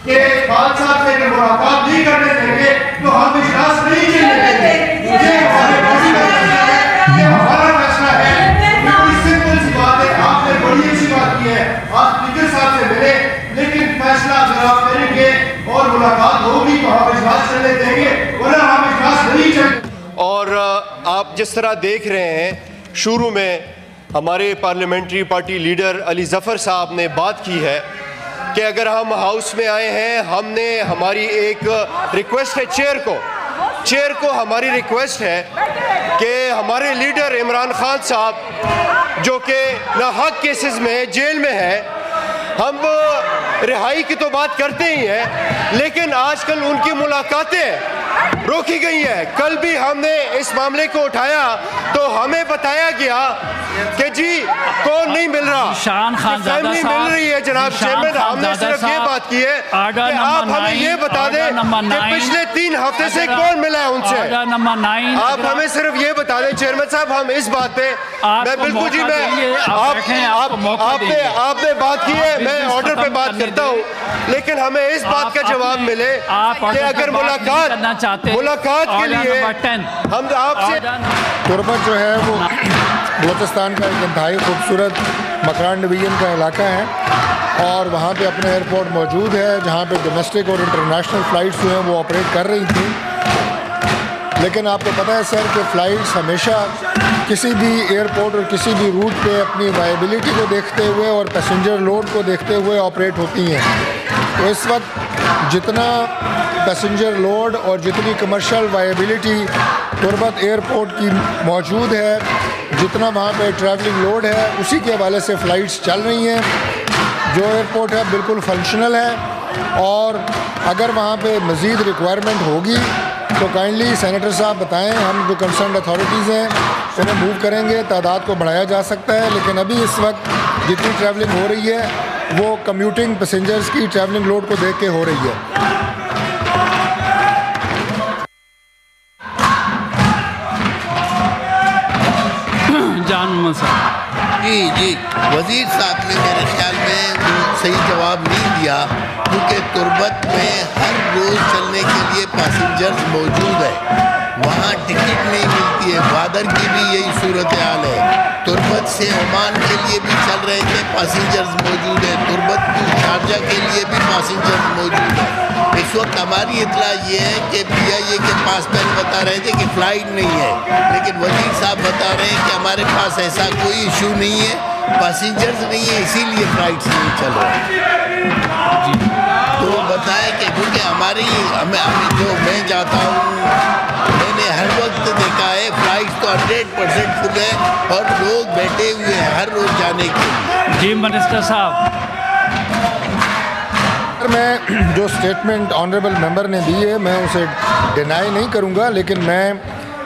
कि खान साहब से अगर मुलाकात नहीं करने देंगे तो हम इजलास नहीं चलने देंगे। ये हमारे बॉडी का फैसला है, ये हमारा फैसला है। बिल्कुल सिंपल सी बात है। आपने बड़ी अच्छी बात की है, आप स्पीकर साहब से मिले, लेकिन फैसला अगर आप करेंगे और मुलाकात होगी तो हम इजलास चलने देंगे, वरना हम इजलास नहीं चलेंगे। और आप जिस तरह देख रहे हैं, शुरू में हमारे parliamentary party leader Ali Zafar साहब ने बात की है कि अगर हम हाउस में आए हैं, हमने हमारी एक रिक्वेस्ट है चेयर को हमारी रिक्वेस्ट है कि हमारे लीडर इमरान खान साहब जो कि नाहक केसेस में जेल में है, हम रिहाई की तो बात करते ही हैं, लेकिन आजकल उनकी मुलाकातें रोकी गई हैं। कल भी हमने इस मामले को उठाया तो हमें बताया गया कि जी कौन नहीं मिल रहा, फैमिली मिल रही है। जनाब चेयरमैन, हमने सिर्फ ये बात की है कि आप हमें ये बता दें कि पिछले 3 हफ्ते से कौन मिला है उनसे। आप हमें सिर्फ ये बता दें चेयरमैन साहब, हम इस बात पे मैं बिल्कुल जी मैं आपने बात की है, मैं ऑर्डर पे बात करता हूँ, लेकिन हमें इस बात का जवाब मिले कि अगर मुलाकात के लिए हम आपसे तुर्बत जो है वो बलोचिस्तान का एक इंतहाई खूबसूरत मकरान डिवीज़न का इलाका है और वहाँ पे अपना एयरपोर्ट मौजूद है जहाँ पे डोमेस्टिक और इंटरनेशनल फ़्लाइट्स जो हैं वो ऑपरेट कर रही थी। लेकिन आपको पता है सर कि फ़्लाइट्स हमेशा किसी भी एयरपोर्ट और किसी भी रूट पे अपनी वायबिलिटी को देखते हुए और पैसेंजर लोड को देखते हुए ऑपरेट होती हैं। तो इस वक्त जितना पैसेंजर लोड और जितनी कमर्शियल वायबिलिटी तुर्बत एयरपोर्ट की मौजूद है, जितना वहाँ पे ट्रैवलिंग लोड है, उसी के हवाले से फ़्लाइट्स चल रही हैं। जो एयरपोर्ट है बिल्कुल फंक्शनल है और अगर वहाँ पे मज़ीद रिक्वायरमेंट होगी तो काइंडली सेनेटर साहब बताएं, हम जो कंसर्न अथॉरिटीज़ हैं उन्हें मूव करेंगे, तादाद को बढ़ाया जा सकता है। लेकिन अभी इस वक्त जितनी ट्रैवलिंग हो रही है वो कम्यूटिंग पैसेंजर्स की ट्रैवलिंग लोड को देख के हो रही है। जी वज़ीर साहब ने मेरे ख्याल में सही जवाब नहीं दिया, क्योंकि तुर्बत में हर रोज़ चलने के लिए पैसेंजर्स मौजूद है, वहाँ टिकट नहीं मिलती है। ग्वादर की भी यही सूरत हाल है। तुर्बत से ओमान के लिए भी चल रहे थे, पैसेंजर्स मौजूद है। तुर्बत की शारजा के लिए भी पैसेंजर्स मौजूद है। इस वक्त हमारी इतला ये है कि PIA के पास पहले बता रहे थे कि फ़्लाइट नहीं है, लेकिन वज़ीर साहब बता रहे हैं कि हमारे पास ऐसा कोई इशू नहीं है, पैसेंजर्स नहीं है, इसीलिए फ़्लाइट्स नहीं चल रही। तो बताएं कि क्योंकि हमें जो मैं जाता हूँ, मैंने हर वक्त देखा है फ़्लाइट्स तो 100% फुल है और लोग बैठे हुए हैं हर रोज़ जाने के लिए। जी मिनिस्टर साहब, मैं जो स्टेटमेंट ऑनरेबल मेंबर ने दी है मैं उसे डिनाई नहीं करूंगा, लेकिन मैं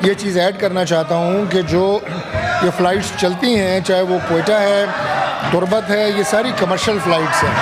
ये चीज़ ऐड करना चाहता हूं कि जो ये फ़्लाइट्स चलती हैं, चाहे वो कोयटा है, तुर्बत है, ये सारी कमर्शियल फ़्लाइट्स हैं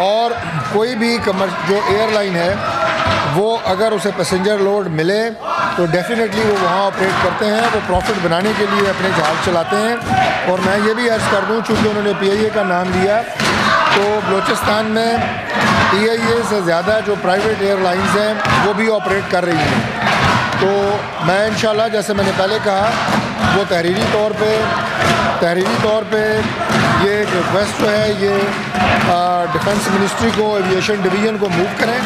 और कोई भी जो एयरलाइन है वो अगर उसे पैसेंजर लोड मिले तो डेफिनेटली वो वहाँ ऑपरेट करते हैं, वो प्रॉफिट बनाने के लिए अपने जहाज़ चलाते हैं। और मैं ये भी अर्ज़ कर दूँ, चूँकि उन्होंने PIA का नाम लिया, तो बलोचिस्तान में PIA से ज़्यादा जो प्राइवेट एयरलाइंस हैं वो भी ऑपरेट कर रही हैं। तो मैं इंशाल्लाह, जैसे मैंने पहले कहा, वो तहरीरी तौर पे ये रिक्वेस्ट जो है ये डिफेंस मिनिस्ट्री को, एविएशन डिवीज़न को मूव करें।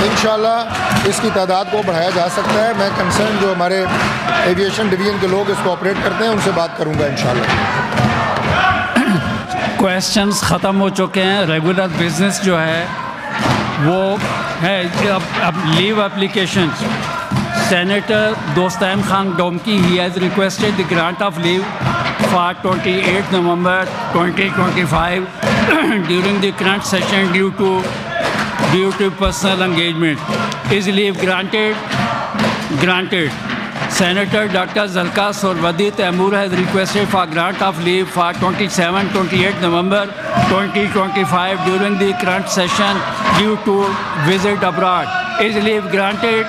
इंशाल्लाह इसकी तादाद को बढ़ाया जा सकता है। मैं कंसर्न जो हमारे एविएशन डिवीज़न के लोग इसको ऑपरेट करते हैं उनसे बात करूँगा इंशाल्लाह। क्वेश्चंस ख़त्म हो चुके हैं। रेगुलर बिजनेस जो है वो है अब leave application. Senator Dostan Khan Domki, he has requested the grant of leave for 28 November 2025 during the current session due to personal engagement. Is leave granted? Granted. Senator Dr. Zalka Sorwadi Taimur has requested for grant of leave for 27-28 November 2025 during the current session due to visit abroad. Is leave granted?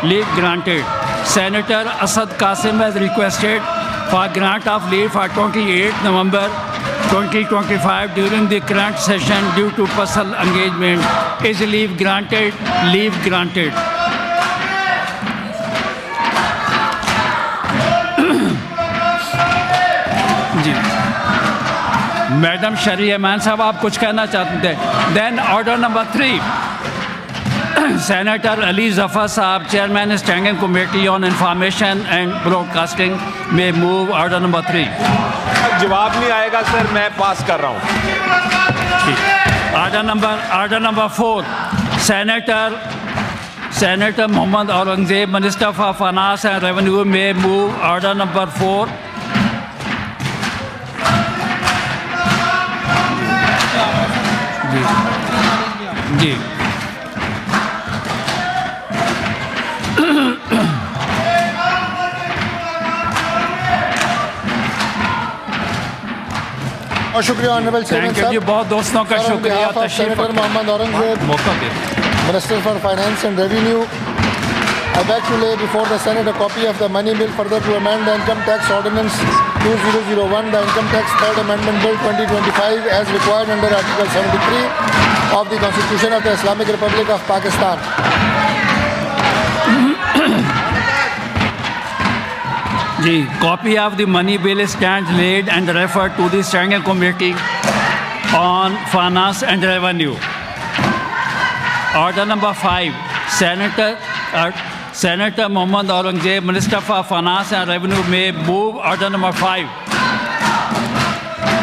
Leave granted. Senator Asad Qasim has requested for grant of leave for 28 November 2025 during the current session due to personal engagement. Is leave granted? Leave granted. जी madam Sherry Rehman साहब आप कुछ कहना चाहते थे? Then order number 3, Senator Ali Zafar Saab, Chairman Standing Committee on Information and Broadcasting, may move order number 3. जवाब नहीं आएगा सर, मैं पास कर रहा हूँ. Order number 4, Senator Mohammad Aurangzeb, Minister for Finance and Revenue, may move order number 4. जी और शुक्रिया honourable chairman साहब। बहुत दोस्तों का शुक्रिया। Senator Mohammad Aurangzeb, minister for finance and revenue, I beg to lay before the Senate a copy of the money bill further to amend the Income Tax Ordinance 2001, the Income Tax Third Amendment Bill 2025 as required under Article 73 of the Constitution of the Islamic Republic of Pakistan. जी, copy of the money bill stands laid and referred to the Standing Committee on Finance and Revenue. Order number 5, Senator Mohammad Aurangzeb, Minister for Finance and Revenue, may move order number 5.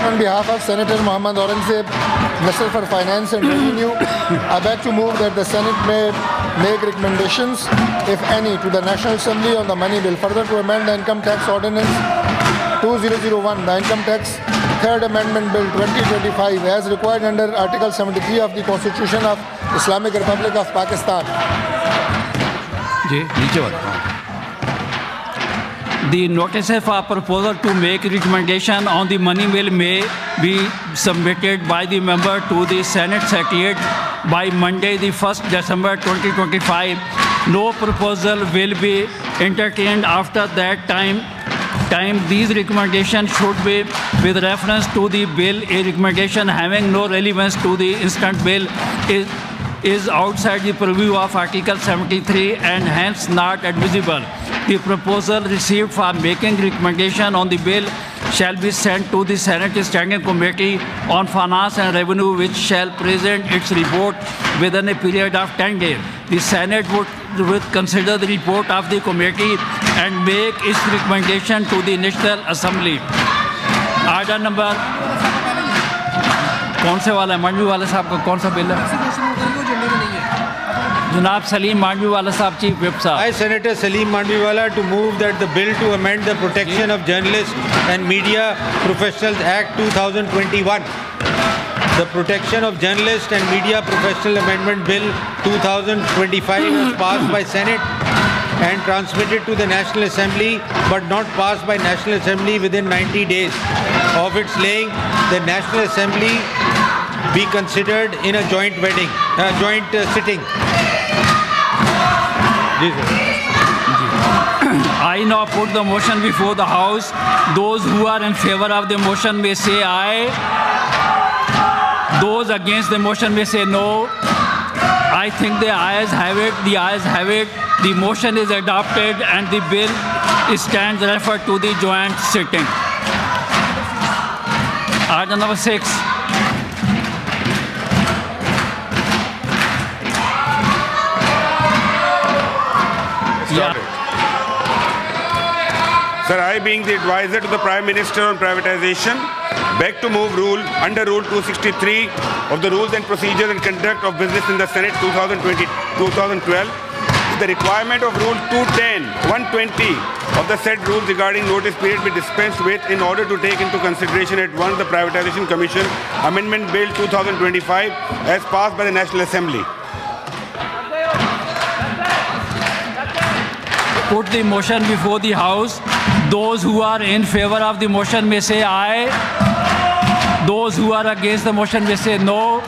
On behalf of Senator Mohammad Aurangzeb, Minister for Finance and Revenue, I beg to move that the Senate may make recommendations, if any, to the National Assembly on the money bill further to amend the Income Tax Ordinance 2001, the Income Tax Third Amendment Bill 2025 as required under Article 73 of the Constitution of Islamic Republic of Pakistan. The notices for proposal to make recommendation on the money bill may be submitted by the member to the Senate Secretariat by Monday, the 1st December 2025. No proposal will be entertained after that time. These recommendations should be with reference to the bill. A recommendation having no relevance to the instant bill is outside the purview of Article 73 and hence not admissible. The proposal received for making recommendation on the bill shall be sent to the Senate Standing Committee on Finance and Revenue, which shall present its report within a period of 10 days. The Senate would consider the report of the committee and make its recommendation to the National Assembly. Order number कौन से वाला है? मांडवी वाला साहब का कौन सा bill है? जनाब सलीम मांडवी वाला साहब, चीफ व्हिप साहब. I, Senator Salim Mandviwala, to move that the bill to amend the Protection of Journalists and Media Professionals Act 2021, the Protection of Journalists and Media Professional Amendment Bill 2025 was passed by Senate and transmitted to the National Assembly, but not passed by National Assembly within 90 days of its laying. The National Assembly be considered in a joint sitting. I now put the motion before the House. Those who are in favor of the motion may say aye. Those against the motion may say no. I think the ayes have it. The ayes have it. The motion is adopted and the bill stands referred to the joint sitting. Order number 6. Sir, I, being the advisor to the Prime Minister on privatization, beg to move under Rule 263 of the Rules and Procedures and Conduct of Business in the Senate 2012, the requirement of Rule 210(120) of the said rules regarding notice period be dispensed with in order to take into consideration at once the Privatization Commission Amendment Bill 2025 as passed by the National Assembly. Put the motion before the House. Those who are in favor of the motion may say aye. Those who are against the motion may say no.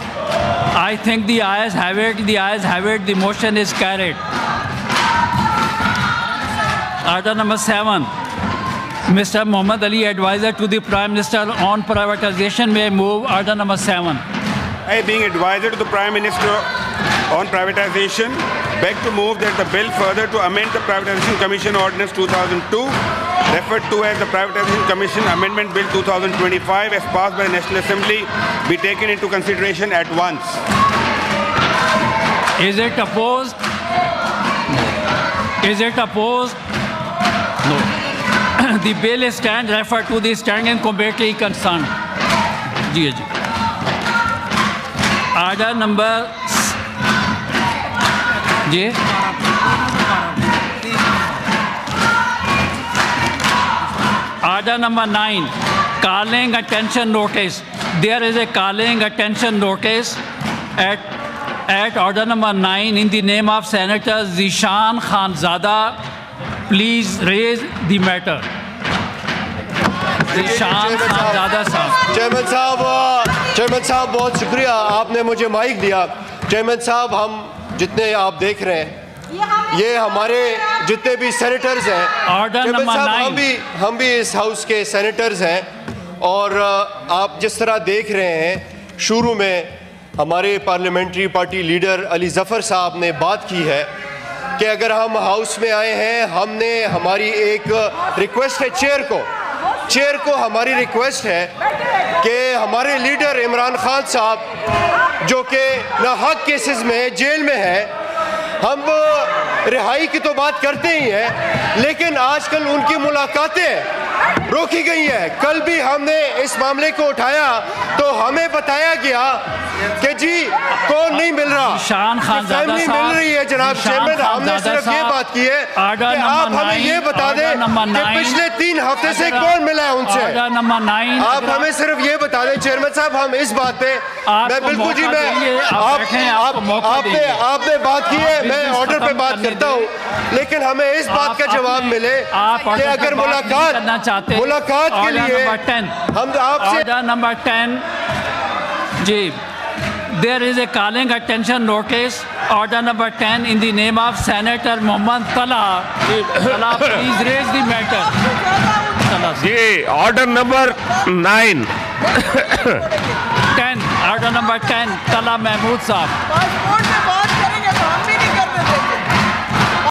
I think the ayes have it. The ayes have it. The motion is carried. Order number 7. Mr. Muhammad Ali, advisor to the Prime Minister on privatization, may move order number 7. I, being advisor to the Prime Minister on privatization, beg to move that the bill further to amend the Privatization Commission Ordinance 2002, referred to as the Privatization Commission Amendment Bill 2025, as passed by the National Assembly, be taken into consideration at once. Is it opposed? Is it opposed? No. The bill is stand referred to the Standing Committee concerned. जी जी. Order number जी. Order number 9, calling attention notice. There is a calling attention notice at order number 9 in the name of Senator Zishan Khanzada. Please raise the matter. Zishan Khanzada साहब. Chairman साहब बहुत शुक्रिया, आपने मुझे mic दिया. Chairman साहब, हम जितने आप देख रहे हैं, ये हमारे जितने भी सेनेटर्स हैं, चेयरमैन साहब हम भी इस हाउस के सेनेटर्स हैं. और आप जिस तरह देख रहे हैं, शुरू में हमारे parliamentary party leader Ali Zafar साहब ने बात की है कि अगर हम हाउस में आए हैं, हमने हमारी एक रिक्वेस्ट है चेयर को हमारी रिक्वेस्ट है कि हमारे लीडर इमरान खान साहब, जो कि नाहक केसेस में जेल में है, हम रिहाई की तो बात करते ही हैं, लेकिन आजकल उनकी मुलाकातें रोकी गई हैं. कल भी हमने इस मामले को उठाया तो हमें बताया गया कि जी कौन नहीं मिल रहा, फैमिली मिल रही है. जनाब चेयरमैन, हमने सिर्फ ये बात की है कि आप हमें ये बता दें कि पिछले 3 हफ्ते से कौन मिला है उनसे. आप हमें सिर्फ ये बता दें चेयरमैन साहब, हम इस बात पे मैं बिल्कुल जी मैं आपने बात की है, मैं ऑर्डर पे बात करता हूँ, लेकिन हमें इस बात का जवाब मिले कि अगर मुलाकात के लिए हम आपसे ऑर्डर नंबर 10 जी. There is a calling attention notice, order number 10 in the name of Senator Mohammad Tala. Tala, please raise the matter. जी, order number 9. 10, order number 10, Tala Mahmood साहब.